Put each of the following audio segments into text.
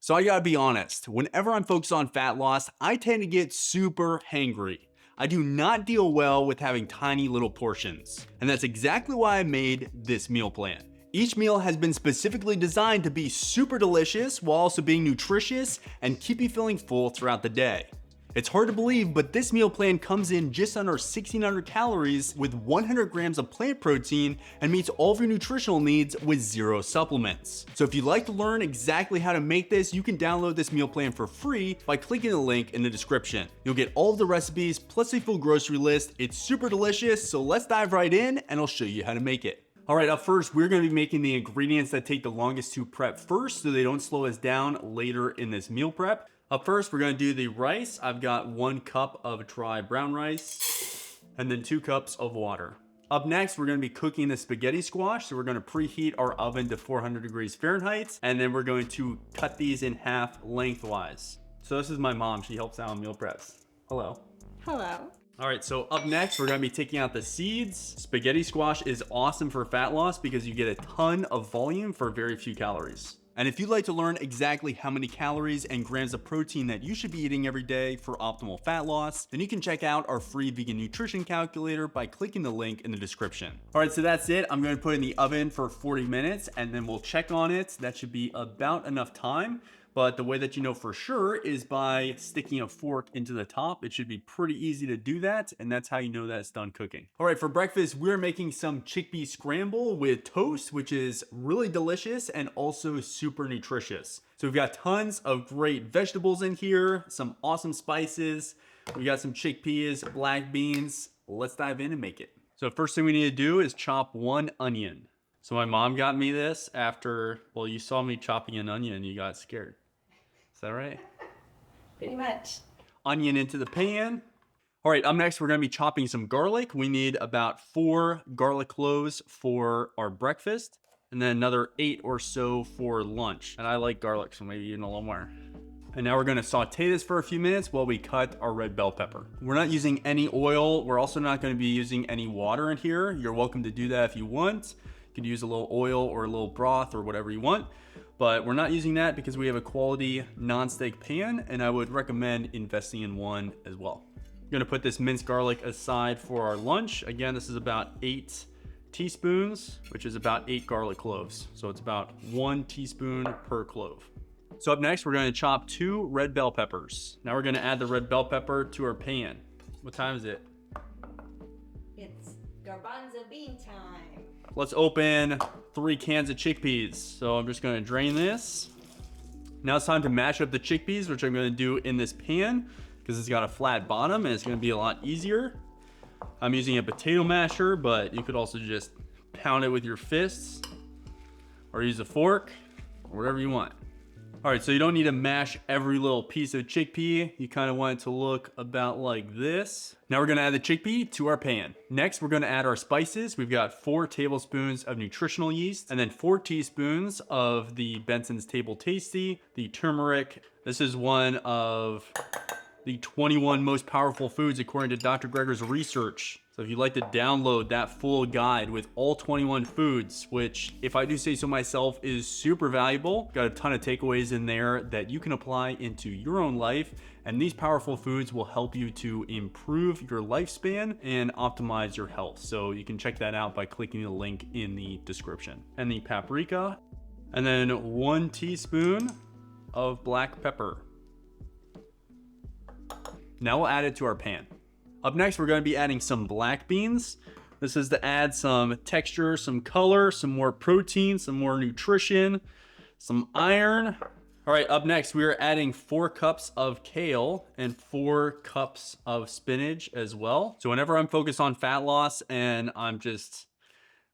So I gotta be honest, whenever I'm focused on fat loss, I tend to get super hangry. I do not deal well with having tiny little portions. And that's exactly why I made this meal plan. Each meal has been specifically designed to be super delicious while also being nutritious and keep you feeling full throughout the day. It's hard to believe, but this meal plan comes in just under 1,600 calories with 100 grams of plant protein and meets all of your nutritional needs with 0 supplements. So if you'd like to learn exactly how to make this, you can download this meal plan for free by clicking the link in the description. You'll get all of the recipes plus a full grocery list. It's super delicious, so let's dive right in and I'll show you how to make it. All right, up first, we're gonna be making the ingredients that take the longest to prep first so they don't slow us down later in this meal prep. Up first, we're gonna do the rice. I've got 1 cup of dry brown rice and then 2 cups of water. Up next, we're gonna be cooking the spaghetti squash. So we're gonna preheat our oven to 400 degrees Fahrenheit, and then we're going to cut these in half lengthwise. So this is my mom, she helps out on meal preps. Hello. Hello. All right, so up next, we're gonna be taking out the seeds. Spaghetti squash is awesome for fat loss because you get a ton of volume for very few calories. And if you'd like to learn exactly how many calories and grams of protein that you should be eating every day for optimal fat loss, then you can check out our free vegan nutrition calculator by clicking the link in the description. All right, so that's it. I'm gonna put it in the oven for 40 minutes and then we'll check on it. That should be about enough time. But the way that you know for sure is by sticking a fork into the top. It should be pretty easy to do that, and that's how you know that it's done cooking. All right, for breakfast, we're making some chickpea scramble with toast, which is really delicious and also super nutritious. So we've got tons of great vegetables in here, some awesome spices. We got some chickpeas, black beans. Let's dive in and make it. So first thing we need to do is chop 1 onion. So my mom got me this after, well, you saw me chopping an onion and you got scared. Is that right? Pretty much. Onion into the pan. All right, up next, we're gonna be chopping some garlic. We need about 4 garlic cloves for our breakfast, and then another 8 or so for lunch. And I like garlic, so maybe even a little more. And now we're gonna saute this for a few minutes while we cut our red bell pepper. We're not using any oil. We're also not gonna be using any water in here. You're welcome to do that if you want. You could use a little oil or a little broth or whatever you want. But we're not using that because we have a quality non-stick pan, and I would recommend investing in one as well. I'm gonna put this minced garlic aside for our lunch. Again, this is about 8 teaspoons, which is about 8 garlic cloves. So it's about 1 teaspoon per clove. So up next, we're gonna chop 2 red bell peppers. Now we're gonna add the red bell pepper to our pan. What time is it? It's garbanzo bean time. Let's open 3 cans of chickpeas. So I'm just gonna drain this. Now it's time to mash up the chickpeas, which I'm gonna do in this pan because it's got a flat bottom and it's gonna be a lot easier. I'm using a potato masher, but you could also just pound it with your fists or use a fork or whatever you want. All right, so you don't need to mash every little piece of chickpea. You kind of want it to look about like this. Now we're gonna add the chickpea to our pan. Next, we're gonna add our spices. We've got 4 tablespoons of nutritional yeast and then 4 teaspoons of the Benson's Table Tasty, the turmeric. This is one of the 21 most powerful foods according to Dr. Greger's research. So if you'd like to download that full guide with all 21 foods, which if I do say so myself is super valuable, got a ton of takeaways in there that you can apply into your own life. And these powerful foods will help you to improve your lifespan and optimize your health. So you can check that out by clicking the link in the description. And the paprika, and then 1 teaspoon of black pepper. Now we'll add it to our pan. Up next, we're going to be adding some black beans. This is to add some texture, some color, some more protein, some more nutrition, some iron. All right, up next, we are adding 4 cups of kale and 4 cups of spinach as well. So whenever I'm focused on fat loss and I'm just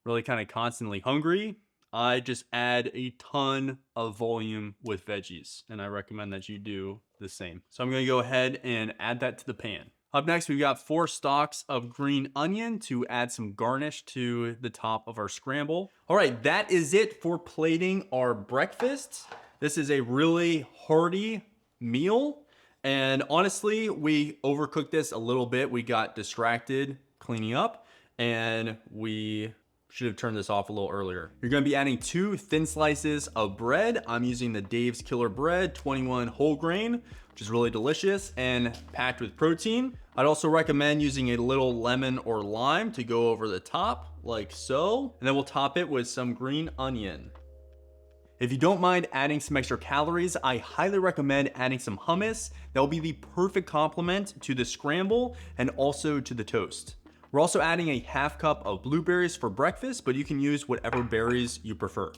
really kind of constantly hungry, I just add a ton of volume with veggies, and I recommend that you do the same. So I'm gonna go ahead and add that to the pan. Up next, we've got 4 stalks of green onion to add some garnish to the top of our scramble. All right, that is it for plating our breakfast. This is a really hearty meal, and honestly, we overcooked this a little bit. We got distracted cleaning up, and we Should have turned this off a little earlier. You're gonna be adding 2 thin slices of bread. I'm using the Dave's Killer Bread 21 whole grain, which is really delicious and packed with protein. I'd also recommend using a little lemon or lime to go over the top, like so. And then we'll top it with some green onion. If you don't mind adding some extra calories, I highly recommend adding some hummus. That will be the perfect complement to the scramble and also to the toast. We're also adding a half cup of blueberries for breakfast, but you can use whatever berries you prefer.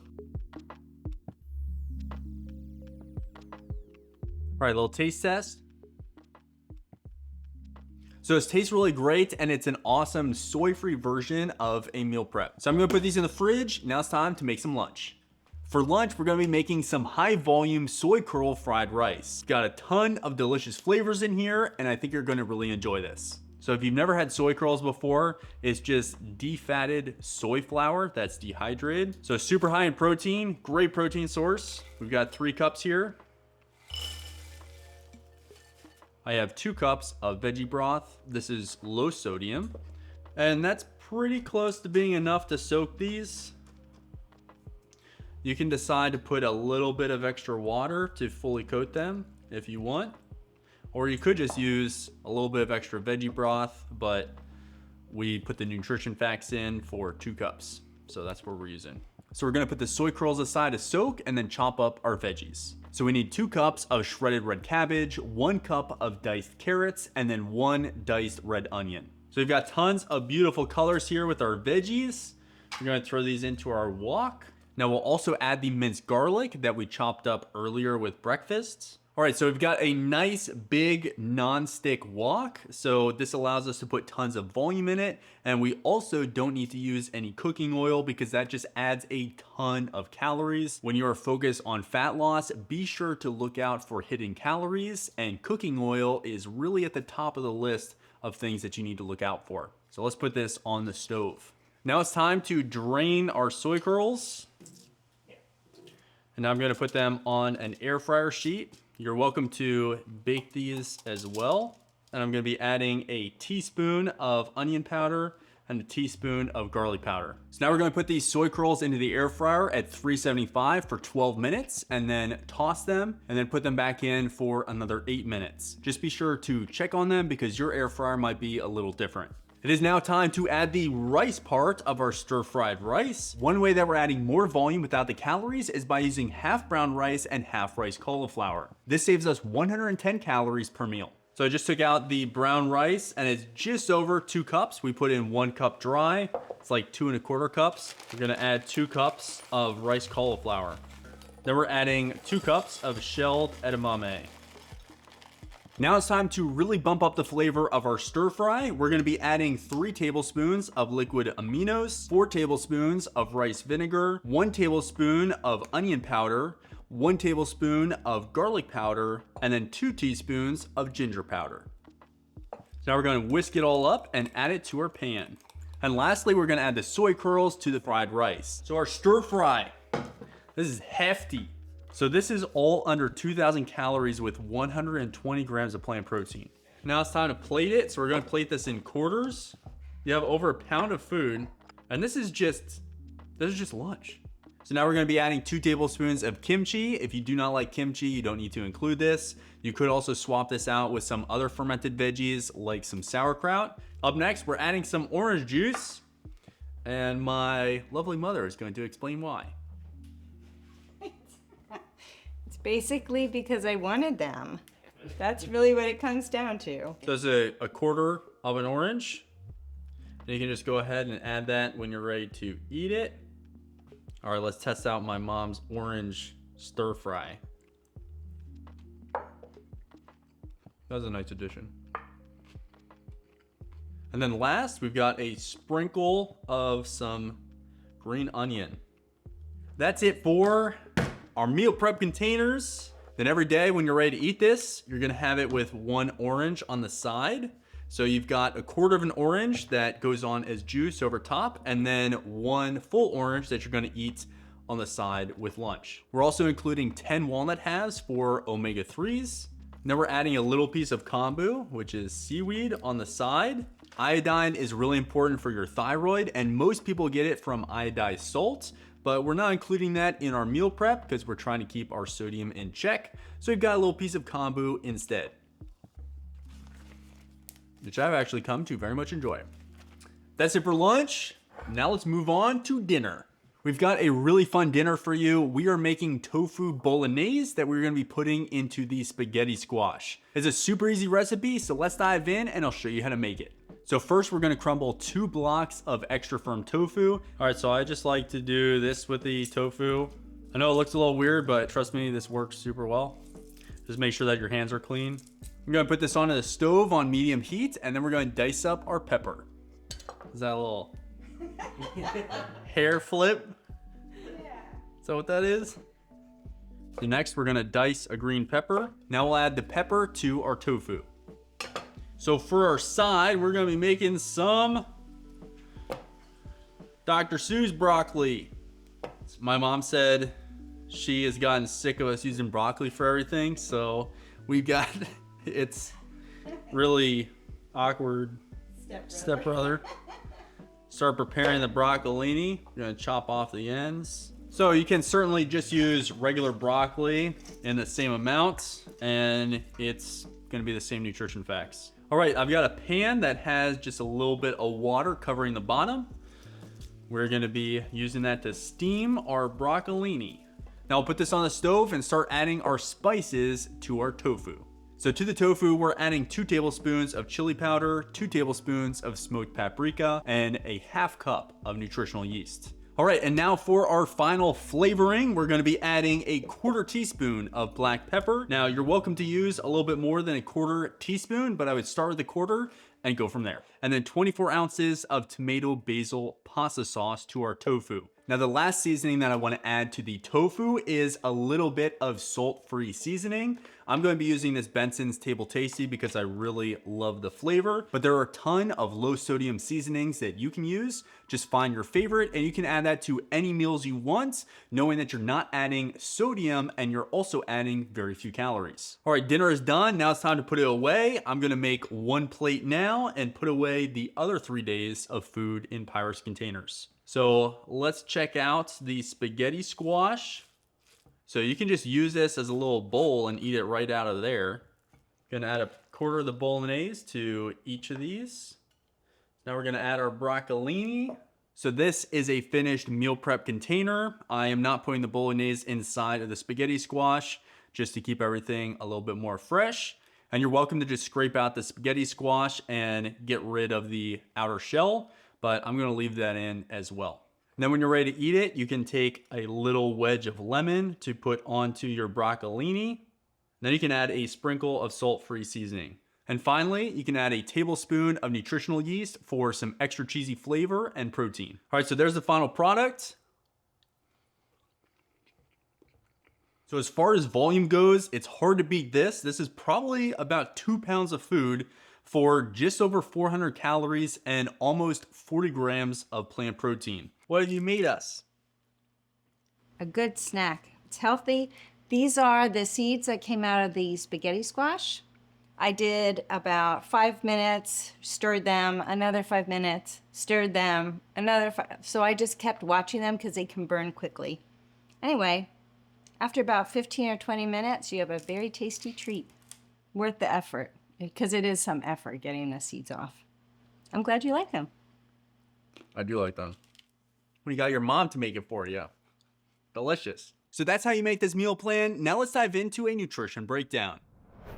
All right, little taste test. So this tastes really great, and it's an awesome soy-free version of a meal prep. So I'm gonna put these in the fridge. Now it's time to make some lunch. For lunch, we're gonna be making some high volume soy curl fried rice. Got a ton of delicious flavors in here, and I think you're gonna really enjoy this. So if you've never had soy curls before, it's just defatted soy flour that's dehydrated. So super high in protein, great protein source. We've got 3 cups here. I have 2 cups of veggie broth. This is low sodium, and that's pretty close to being enough to soak these. You can decide to put a little bit of extra water to fully coat them if you want. Or you could just use a little bit of extra veggie broth, but we put the nutrition facts in for 2 cups. So that's what we're using. So we're gonna put the soy curls aside to soak and then chop up our veggies. So we need 2 cups of shredded red cabbage, 1 cup of diced carrots, and then 1 diced red onion. So we've got tons of beautiful colors here with our veggies. We're gonna throw these into our wok. Now we'll also add the minced garlic that we chopped up earlier with breakfast. All right, so we've got a nice big non-stick wok. So this allows us to put tons of volume in it. And we also don't need to use any cooking oil because that just adds a ton of calories. When you are focused on fat loss, be sure to look out for hidden calories, and cooking oil is really at the top of the list of things that you need to look out for. So let's put this on the stove. Now it's time to drain our soy curls. And now I'm gonna put them on an air fryer sheet. You're welcome to bake these as well. And I'm gonna be adding a teaspoon of onion powder and a teaspoon of garlic powder. So now we're gonna put these soy curls into the air fryer at 375 for 12 minutes and then toss them and then put them back in for another 8 minutes. Just be sure to check on them because your air fryer might be a little different. It is now time to add the rice part of our stir-fried rice. One way that we're adding more volume without the calories is by using half brown rice and half rice cauliflower. This saves us 110 calories per meal. So I just took out the brown rice and it's just over 2 cups. We put in 1 cup dry. It's like 2 1/4 cups. We're gonna add 2 cups of rice cauliflower. Then we're adding 2 cups of shelled edamame. Now it's time to really bump up the flavor of our stir fry. We're gonna be adding 3 tablespoons of liquid aminos, 4 tablespoons of rice vinegar, 1 tablespoon of onion powder, 1 tablespoon of garlic powder, and then 2 teaspoons of ginger powder. So now we're gonna whisk it all up and add it to our pan. And lastly, we're gonna add the soy curls to the fried rice. So our stir fry, this is hefty. So this is all under 2,000 calories with 120 grams of plant protein. Now it's time to plate it. So we're gonna plate this in quarters. You have over a pound of food, and this is just lunch. So now we're gonna be adding 2 tablespoons of kimchi. If you do not like kimchi, you don't need to include this. You could also swap this out with some other fermented veggies like some sauerkraut. Up next, we're adding some orange juice, and my lovely mother is going to explain why. Basically because I wanted them. That's really what it comes down to. So there's a quarter of an orange. And you can just go ahead and add that when you're ready to eat it. All right, let's test out my mom's orange stir fry. That was a nice addition. And then last, we've got a sprinkle of some green onion. That's it for our meal prep containers. Then every day when you're ready to eat this, you're gonna have it with 1 orange on the side. So you've got a quarter of an orange that goes on as juice over top, and then 1 full orange that you're gonna eat on the side with lunch. We're also including 10 walnut halves for omega-3s. Then we're adding a little piece of kombu, which is seaweed, on the side. Iodine is really important for your thyroid, and most people get it from iodized salt, but we're not including that in our meal prep because we're trying to keep our sodium in check. So we've got a little piece of kombu instead, which I've actually come to very much enjoy. That's it for lunch. Now let's move on to dinner. We've got a really fun dinner for you. We are making tofu bolognese that we're gonna be putting into the spaghetti squash. It's a super easy recipe, so let's dive in and I'll show you how to make it. So first we're gonna crumble 2 blocks of extra firm tofu. All right, so I just like to do this with the tofu. I know it looks a little weird, but trust me, this works super well. Just make sure that your hands are clean. I'm gonna put this onto the stove on medium heat, and then we're gonna dice up our pepper. Is that a little hair flip? Is that what that is? So next we're gonna dice a green pepper. Now we'll add the pepper to our tofu. So for our side, we're gonna be making some Dr. Seuss broccoli. My mom said she has gotten sick of us using broccoli for everything, so we've got, it's really awkward stepbrother. Start preparing the broccolini. We're gonna chop off the ends. So you can certainly just use regular broccoli in the same amount, and it's gonna be the same nutrition facts. All right, I've got a pan that has just a little bit of water covering the bottom. We're gonna be using that to steam our broccolini. Now I'll put this on the stove and start adding our spices to our tofu. So to the tofu, we're adding 2 tablespoons of chili powder, 2 tablespoons of smoked paprika, and a ½ cup of nutritional yeast. All right, and now for our final flavoring, we're gonna be adding a 1/4 teaspoon of black pepper. Now you're welcome to use a little bit more than a 1/4 teaspoon, but I would start with a 1/4 and go from there. And then 24 ounces of tomato basil pasta sauce to our tofu. Now the last seasoning that I want to add to the tofu is a little bit of salt-free seasoning. I'm going to be using this Benson's Table Tasty because I really love the flavor, but there are a ton of low sodium seasonings that you can use. Just find your favorite and you can add that to any meals you want, knowing that you're not adding sodium and you're also adding very few calories. All right, dinner is done. Now it's time to put it away. I'm going to make 1 plate now and put away the other 3 days of food in Pyrex containers. So let's check out the spaghetti squash. So you can just use this as a little bowl and eat it right out of there. Gonna add a 1/4 of the bolognese to each of these. Now we're gonna add our broccolini. So this is a finished meal prep container. I am not putting the bolognese inside of the spaghetti squash just to keep everything a little bit more fresh. And you're welcome to just scrape out the spaghetti squash and get rid of the outer shell, but I'm gonna leave that in as well. And then when you're ready to eat it, you can take a little wedge of lemon to put onto your broccolini. Then you can add a sprinkle of salt-free seasoning. And finally, you can add a tablespoon of nutritional yeast for some extra cheesy flavor and protein. All right, so there's the final product. So as far as volume goes, it's hard to beat this. This is probably about 2 pounds of food for just over 400 calories and almost 40 grams of plant protein. What have you made us? A good snack. It's healthy. These are the seeds that came out of the spaghetti squash. I did about 5 minutes, stirred them, another 5 minutes, stirred them, another 5. So I just kept watching them because they can burn quickly. Anyway, after about 15 or 20 minutes, you have a very tasty treat. Worth the effort, because it is some effort getting the seeds off. I'm glad you like them. I do like them. When you got your mom to make it for you. Delicious. So that's how you make this meal plan. Now let's dive into a nutrition breakdown.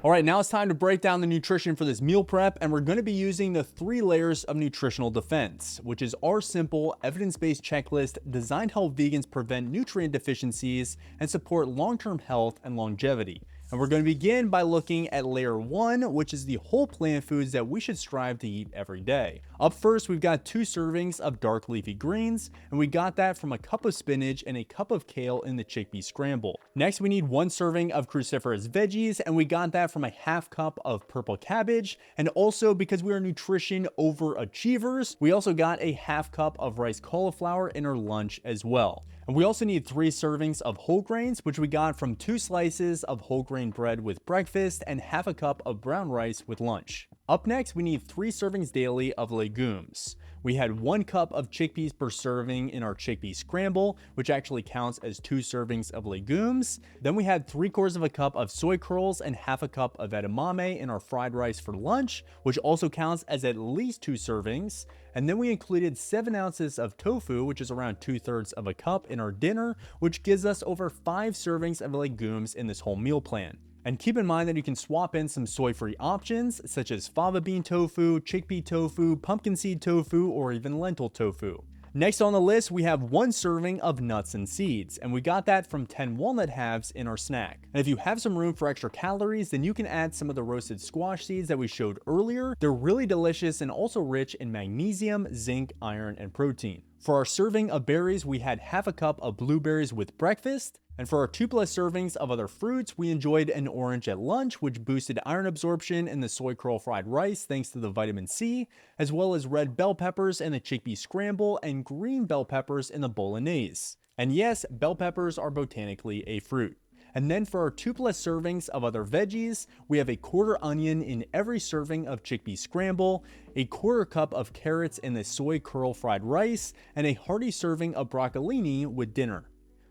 All right, now it's time to break down the nutrition for this meal prep, and we're gonna be using the 3 layers of nutritional defense, which is our simple, evidence-based checklist designed to help vegans prevent nutrient deficiencies and support long-term health and longevity. And we're going to begin by looking at layer 1, which is the whole plant foods that we should strive to eat every day. Up first, we've got 2 servings of dark leafy greens, and we got that from a cup of spinach and a cup of kale in the chickpea scramble. Next, we need 1 serving of cruciferous veggies, and we got that from a ½ cup of purple cabbage. And also, because we are nutrition overachievers, we also got a ½ cup of rice cauliflower in our lunch as well. And we also need 3 servings of whole grains, which we got from 2 slices of whole grain bread with breakfast and ½ a cup of brown rice with lunch. Up next, we need 3 servings daily of legumes. We had 1 cup of chickpeas per serving in our chickpea scramble, which actually counts as 2 servings of legumes. Then we had 3/4 of a cup of soy curls and half a cup of edamame in our fried rice for lunch, which also counts as at least 2 servings. And then we included 7 ounces of tofu, which is around 2/3 of a cup in our dinner, which gives us over 5 servings of legumes in this whole meal plan. And keep in mind that you can swap in some soy-free options such as fava bean tofu, chickpea tofu, pumpkin seed tofu, or even lentil tofu. Next on the list, we have 1 serving of nuts and seeds, and we got that from 10 walnut halves in our snack. And if you have some room for extra calories, then you can add some of the roasted squash seeds that we showed earlier. They're really delicious and also rich in magnesium, zinc, iron, and protein. For our serving of berries, we had half a cup of blueberries with breakfast. And for our 2+ servings of other fruits, we enjoyed an orange at lunch, which boosted iron absorption in the soy curl fried rice thanks to the vitamin C, as well as red bell peppers in the chickpea scramble and green bell peppers in the bolognese. And yes, bell peppers are botanically a fruit. And then for our 2+ servings of other veggies, we have a 1/4 onion in every serving of chickpea scramble, a 1/4 cup of carrots in the soy curl fried rice, and a hearty serving of broccolini with dinner.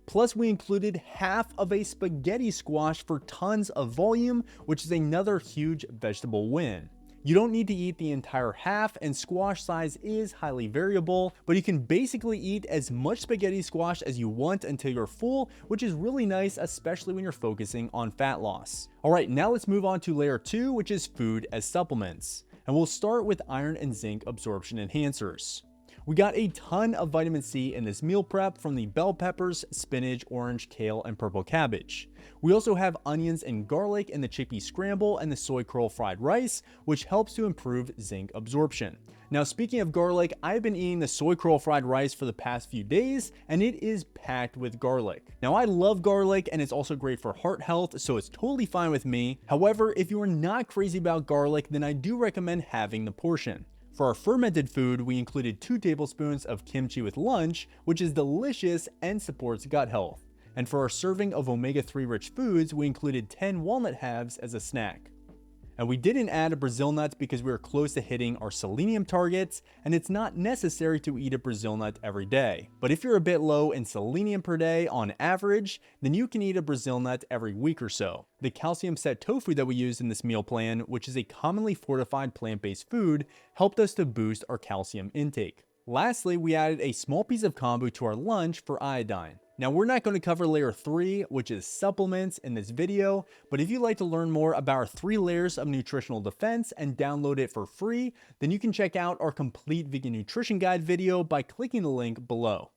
Plus, we included half of a spaghetti squash for tons of volume, which is another huge vegetable win. You don't need to eat the entire half, and squash size is highly variable, but you can basically eat as much spaghetti squash as you want until you're full, which is really nice, especially when you're focusing on fat loss. Alright, now let's move on to layer 2, which is food as supplements. And we'll start with iron and zinc absorption enhancers. We got a ton of vitamin C in this meal prep from the bell peppers, spinach, orange, kale, and purple cabbage. We also have onions and garlic in the chickpea scramble and the soy curl fried rice, which helps to improve zinc absorption. Now, speaking of garlic, I've been eating the soy curl fried rice for the past few days, and it is packed with garlic. Now, I love garlic, and it's also great for heart health, so it's totally fine with me. However, if you are not crazy about garlic, then I do recommend having the portion. For our fermented food, we included 2 tablespoons of kimchi with lunch, which is delicious and supports gut health. And for our serving of omega-3 rich foods, we included 10 walnut halves as a snack. And we didn't add a Brazil nut because we were close to hitting our selenium targets, and it's not necessary to eat a Brazil nut every day. But if you're a bit low in selenium per day on average, then you can eat a Brazil nut every week or so. The calcium set tofu that we used in this meal plan, which is a commonly fortified plant-based food, helped us to boost our calcium intake. Lastly, we added a small piece of kombu to our lunch for iodine. Now, we're not going to cover layer 3, which is supplements, in this video, but if you'd like to learn more about our 3 layers of nutritional defense and download it for free, then you can check out our complete vegan nutrition guide video by clicking the link below.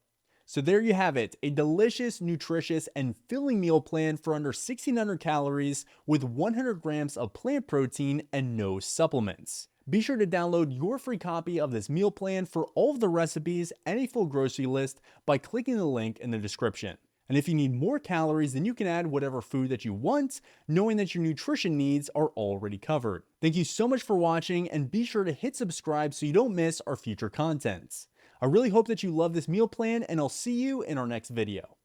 So there you have it, a delicious, nutritious, and filling meal plan for under 1,600 calories with 100 grams of plant protein and no supplements. Be sure to download your free copy of this meal plan for all of the recipes and a full grocery list by clicking the link in the description. And if you need more calories, then you can add whatever food that you want, knowing that your nutrition needs are already covered. Thank you so much for watching, and be sure to hit subscribe so you don't miss our future contents. I really hope that you love this meal plan, and I'll see you in our next video.